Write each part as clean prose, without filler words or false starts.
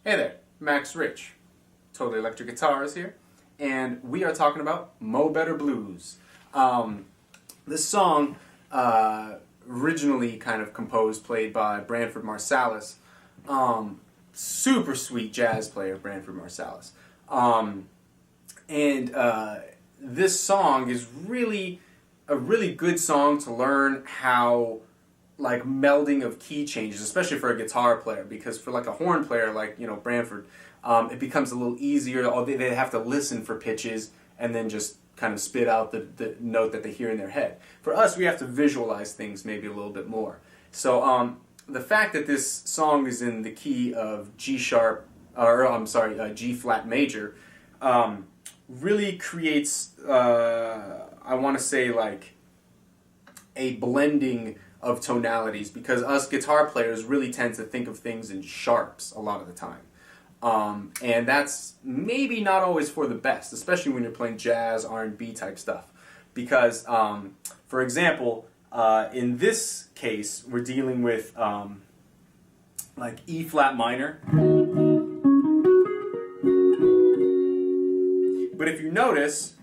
Hey there, Max Rich, Totally Electric Guitars here, and we are talking about Mo Better Blues. This song, originally kind of composed, played by Branford Marsalis, super sweet jazz player, Branford Marsalis. This song is really a really good song to learn how melding of key changes, especially for a guitar player, because for like a horn player like Branford, it becomes a little easier. They have to listen for pitches and then just kind of spit out the note that they hear in their head. For us, we have to visualize things maybe a little bit more. So the fact that this song is in the key of G flat major, really creates I want to say like a blending of tonalities, because us guitar players really tend to think of things in sharps a lot of the time. And that's maybe not always for the best, especially when you're playing jazz, R&B type stuff. Because, for example, in this case, we're dealing with like E flat minor. But if you notice,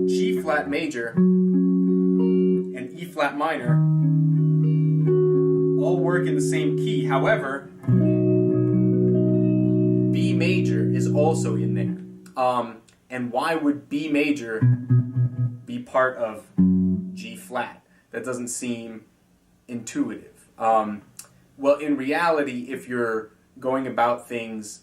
G flat major and E flat minor all work in the same key. However, B major is also in there. And why would B major be part of G flat? That doesn't seem intuitive. Well, in reality, if you're going about things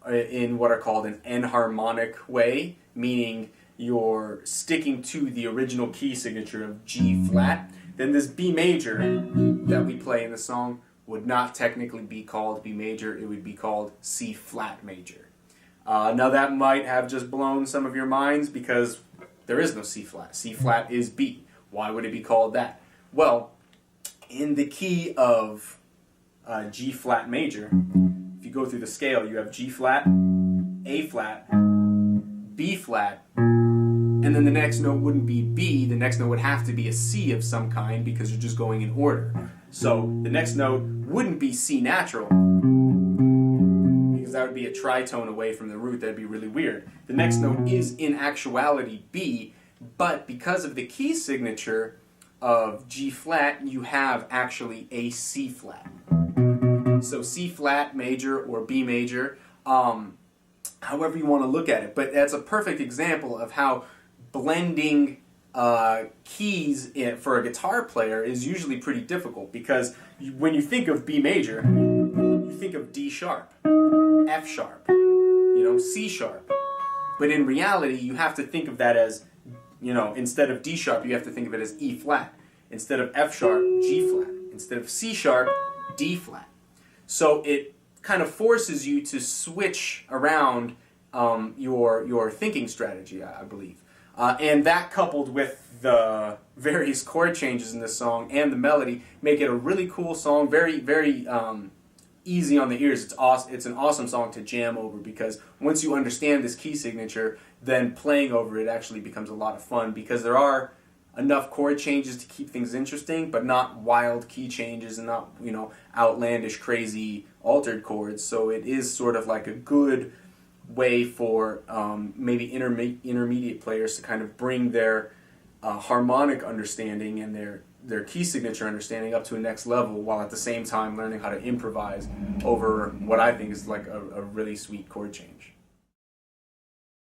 in what are called an enharmonic way, meaning you're sticking to the original key signature of G flat, then this B major that we play in the song would not technically be called B major, it would be called C flat major. Now that might have just blown some of your minds, because there is no C flat. C flat is B. Why would it be called that? Well, in the key of G flat major, if you go through the scale, you have G flat, A flat, B flat, and then the next note wouldn't be B, the next note would have to be a C of some kind, because you're just going in order. So the next note wouldn't be C natural, because that would be a tritone away from the root. That'd be really weird. The next note is in actuality B, but because of the key signature of G flat, you have actually a C flat. So C flat major or B major, however you want to look at it. But that's a perfect example of how blending keys for a guitar player is usually pretty difficult, because when you think of B major, you think of D sharp, F sharp, C sharp. But in reality, you have to think of that as, instead of D sharp, you have to think of it as E flat. Instead of F sharp, G flat. Instead of C sharp, D flat. So it kind of forces you to switch around your thinking strategy, I believe. And that, coupled with the various chord changes in this song and the melody, make it a really cool song, very, very easy on the ears. It's an awesome song to jam over, because once you understand this key signature, then playing over it actually becomes a lot of fun, because there are enough chord changes to keep things interesting, but not wild key changes and not, outlandish, crazy, altered chords. So it is sort of like a good way for maybe intermediate players to kind of bring their harmonic understanding and their key signature understanding up to a next level, while at the same time learning how to improvise over what I think is like a really sweet chord change.